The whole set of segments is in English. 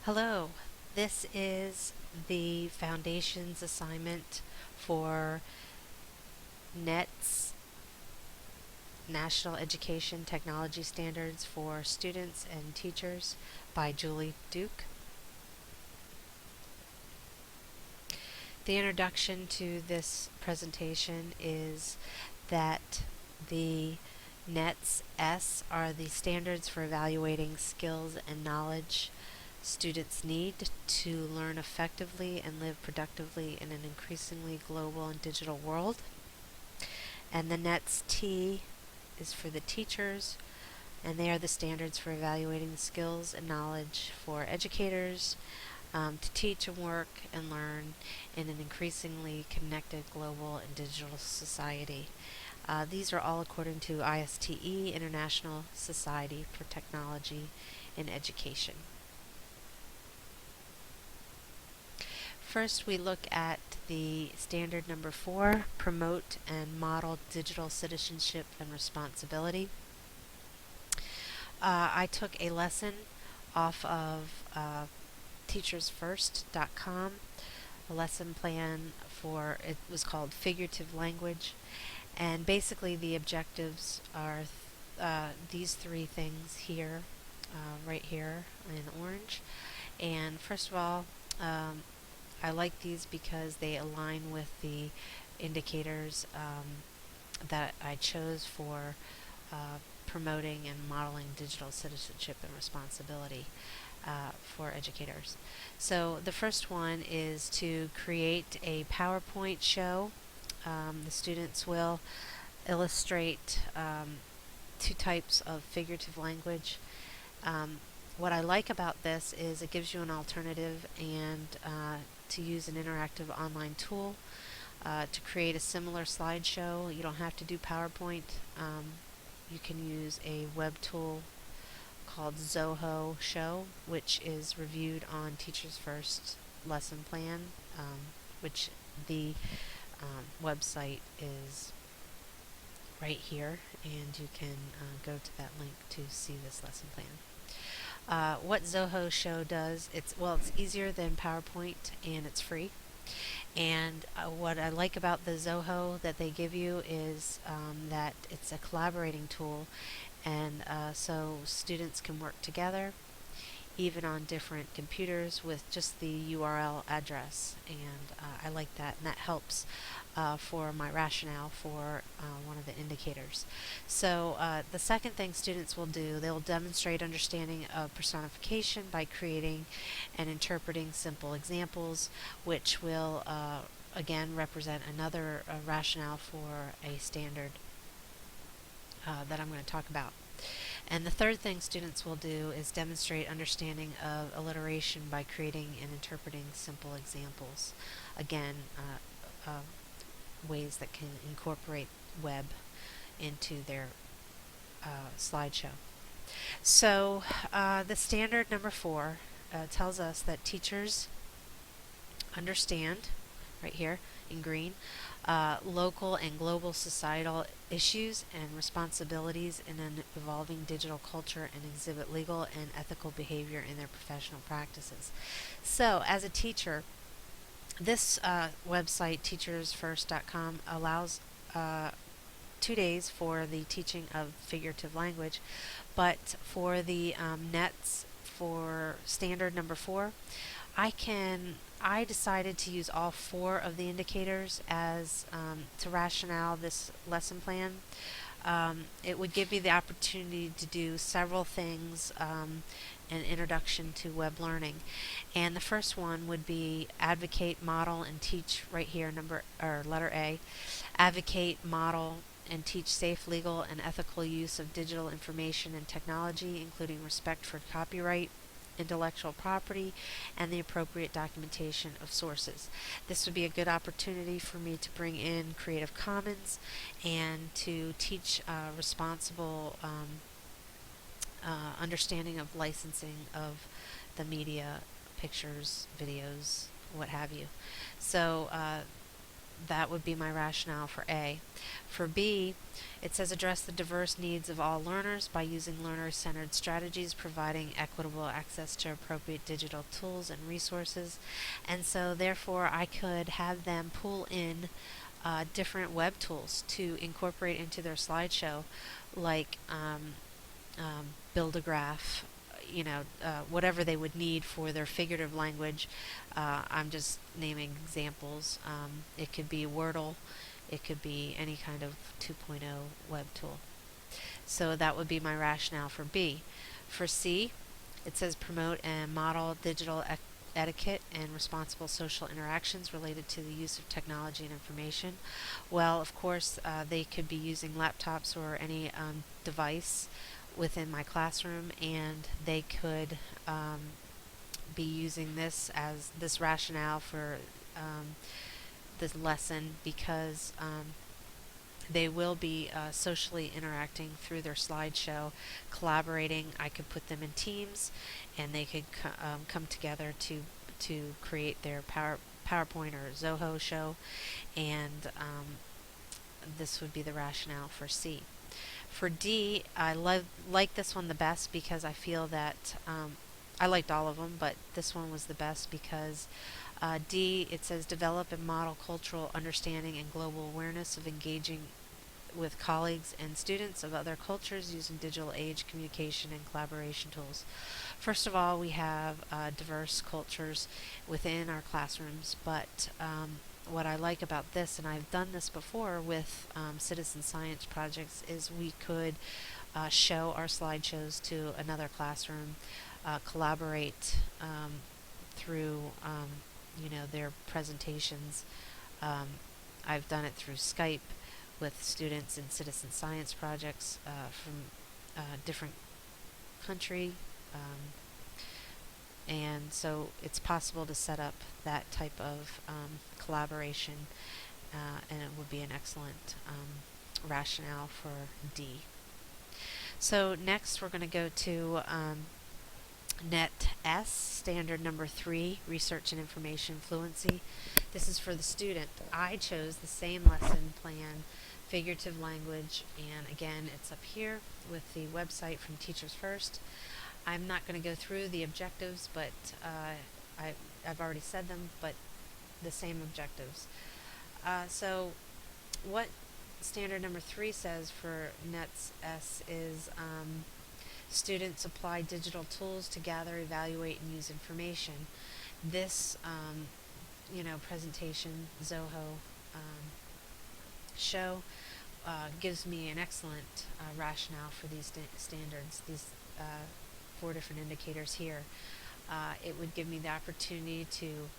Hello, this is the Foundations assignment for NET's National Education Technology Standards for Students and Teachers by Julie Duke. The introduction to this presentation is that the NETs S are the standards for evaluating skills and knowledge students need to learn effectively and live productively in an increasingly global and digital world. And the NETs T is for the teachers, and they are the standards for evaluating the skills and knowledge for educators to teach and work and learn in an increasingly connected global and digital society. These are all according to ISTE, International Society for Technology in Education. First, we look at the standard number 4, promote and model digital citizenship and responsibility. I took a lesson off of teachersfirst.com, a lesson plan for, it was called Figurative Language, and basically the objectives are these three things here, right here in orange. And first of all, I like these because they align with the indicators that I chose for promoting and modeling digital citizenship and responsibility for educators. So the first one is to create a PowerPoint show. The students will illustrate two types of figurative language. What I like about this is it gives you an alternative and to use an interactive online tool to create a similar slideshow. You don't have to do PowerPoint. You can use a web tool called Zoho Show, which is reviewed on Teachers First lesson plan, which the website is right here, and you can go to that link to see this lesson plan. What Zoho Show does, it's easier than PowerPoint and it's free. And what I like about the Zoho that they give you is that it's a collaborating tool, and so students can work together even on different computers with just the URL address, and I like that, and that helps for my rationale for one of the indicators. So the second thing students will do, they'll demonstrate understanding of personification by creating and interpreting simple examples, which will again represent another rationale for a standard that I'm going to talk about. And the third thing students will do is demonstrate understanding of alliteration by creating and interpreting simple examples. Again, ways that can incorporate web into their slideshow. So the standard number 4 tells us that teachers understand, right here in green, local and global societal issues and responsibilities in an evolving digital culture and exhibit legal and ethical behavior in their professional practices. So as a teacher, this website, teachersfirst.com, allows 2 days for the teaching of figurative language, but for the NETs for standard number 4, I decided to use all 4 of the indicators as to rationale this lesson plan. It would give me the opportunity to do several things, an introduction to web learning. And the first one would be advocate, model, and teach, right here, letter A. Advocate, model, and teach safe, legal, and ethical use of digital information and technology, including respect for copyright, intellectual property, and the appropriate documentation of sources. This would be a good opportunity for me to bring in Creative Commons and to teach responsible understanding of licensing of the media, pictures, videos, what have you. So that would be my rationale for A. For B, it says address the diverse needs of all learners by using learner-centered strategies, providing equitable access to appropriate digital tools and resources. And so therefore I could have them pull in different web tools to incorporate into their slideshow, like build a graph, whatever they would need for their figurative language. I'm just naming examples. It could be Wordle, it could be any kind of 2.0 web tool. So that would be my rationale for B. For C, it says promote and model digital etiquette and responsible social interactions related to the use of technology and information. Well, of course, they could be using laptops or any device within my classroom, and they could be using this as this rationale for this lesson, because they will be socially interacting through their slideshow, collaborating. I could put them in teams, and they could come together to create their PowerPoint or Zoho show, and this would be the rationale for C. For D, I like this one the best because I feel that I liked all of them, but this one was the best because D, it says develop and model cultural understanding and global awareness of engaging with colleagues and students of other cultures using digital age communication and collaboration tools. First of all, we have diverse cultures within our classrooms, but what I like about this, and I've done this before with citizen science projects, is we could show our slideshows to another classroom, collaborate through their presentations. I've done it through Skype with students in citizen science projects from different country, and so it's possible to set up that type of collaboration, and it would be an excellent rationale for D. So next we're going to go to NETS, standard number 3, Research and Information Fluency. This is for the student. I chose the same lesson plan, figurative language, and again it's up here with the website from Teachers First. I'm not going to go through the objectives, but I've already said them, but the same objectives. So what standard number 3 says for NETS is students apply digital tools to gather, evaluate, and use information. This presentation, Zoho show, gives me an excellent rationale for these standards, these 4 different indicators here. It would give me the opportunity to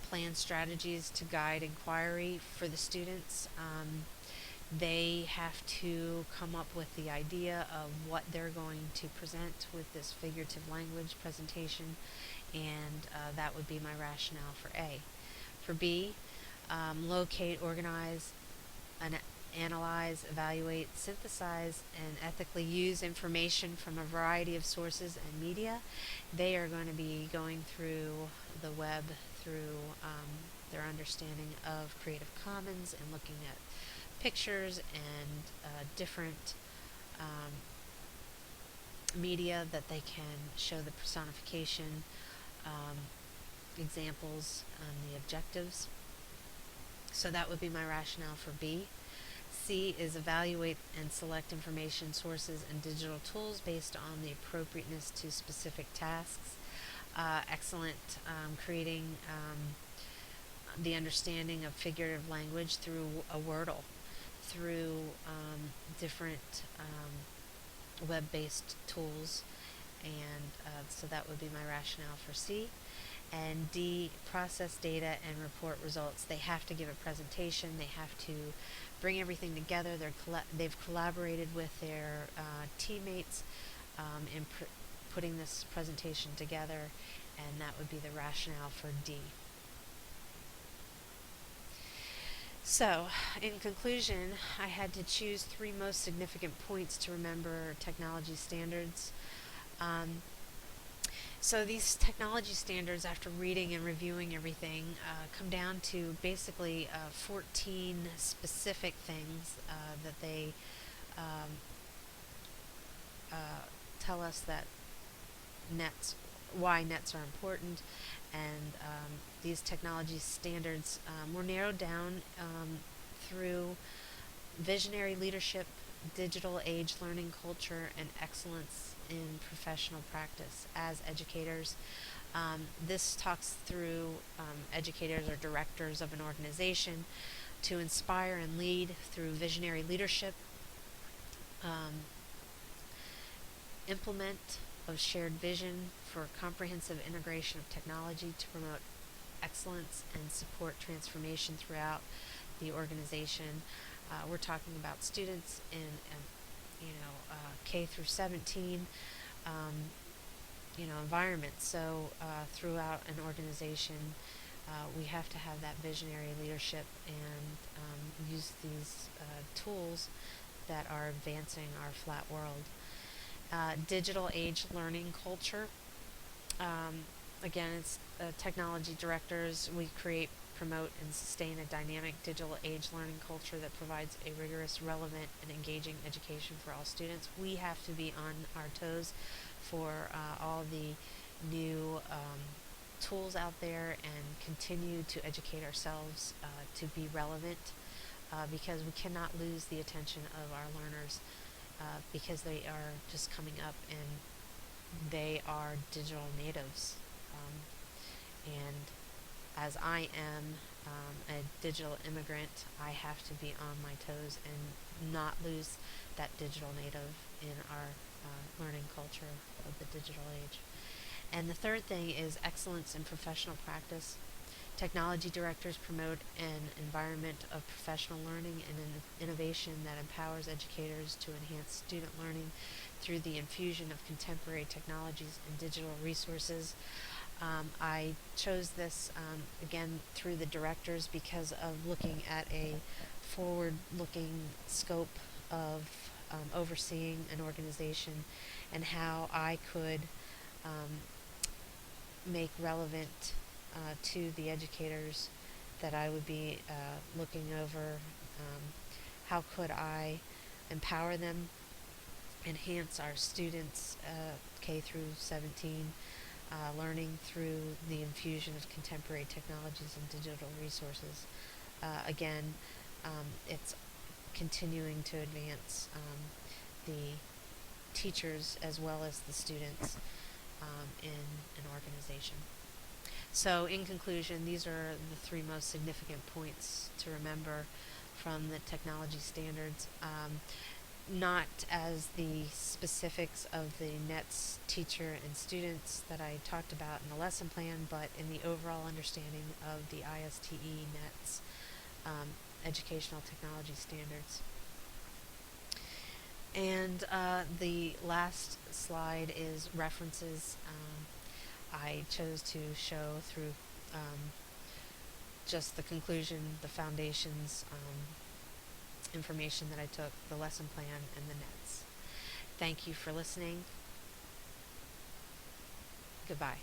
plan strategies to guide inquiry for the students. They have to come up with the idea of what they're going to present with this figurative language presentation, and that would be my rationale for A. For B, locate, organize, analyze, evaluate, synthesize, and ethically use information from a variety of sources and media. They are going to be going through the web through their understanding of Creative Commons and looking at pictures and different media that they can show the personification examples and the objectives. So that would be my rationale for B. C is evaluate and select information sources and digital tools based on the appropriateness to specific tasks. Excellent creating the understanding of figurative language through a Wordle, through different web-based tools, and so that would be my rationale for C. And D, process data and report results. They have to give a presentation. They have to bring everything together. They've collaborated with their teammates in putting this presentation together, and that would be the rationale for D. So, in conclusion, I had to choose 3 most significant points to remember technology standards. So these technology standards, after reading and reviewing everything, come down to basically 14 specific things that they um, tell us that nets, why nets are important, and these technology standards were narrowed down through visionary leadership, digital age learning culture, and excellence in professional practice as educators. This talks through educators or directors of an organization to inspire and lead through visionary leadership, um, implement of shared vision for comprehensive integration of technology to promote excellence and support transformation throughout the organization. We're talking about students in K through 17 environments. So throughout an organization, we have to have that visionary leadership and use these tools that are advancing our flat world. Digital age learning culture. Again, it's technology directors. We create, promote, and sustain a dynamic digital age learning culture that provides a rigorous, relevant, and engaging education for all students. We have to be on our toes for all the new tools out there and continue to educate ourselves to be relevant because we cannot lose the attention of our learners because they are just coming up and they are digital natives. And as I am a digital immigrant, I have to be on my toes and not lose that digital native in our learning culture of the digital age. And the third thing is excellence in professional practice. Technology directors promote an environment of professional learning and innovation that empowers educators to enhance student learning through the infusion of contemporary technologies and digital resources. I chose this again through the directors because of looking at a forward-looking scope of overseeing an organization and how I could make relevant to the educators that I would be looking over. How could I empower them, enhance our students K through 17 learning through the infusion of contemporary technologies and digital resources. Again, it's continuing to advance the teachers as well as the students in an organization. So in conclusion, these are the three most significant points to remember from the technology standards. Not as the specifics of the NETs teacher and students that I talked about in the lesson plan, but in the overall understanding of the ISTE NETs educational technology standards. And the last slide is references. I chose to show through just the conclusion, the foundations, information that I took, the lesson plan, and the NETs. Thank you for listening. Goodbye.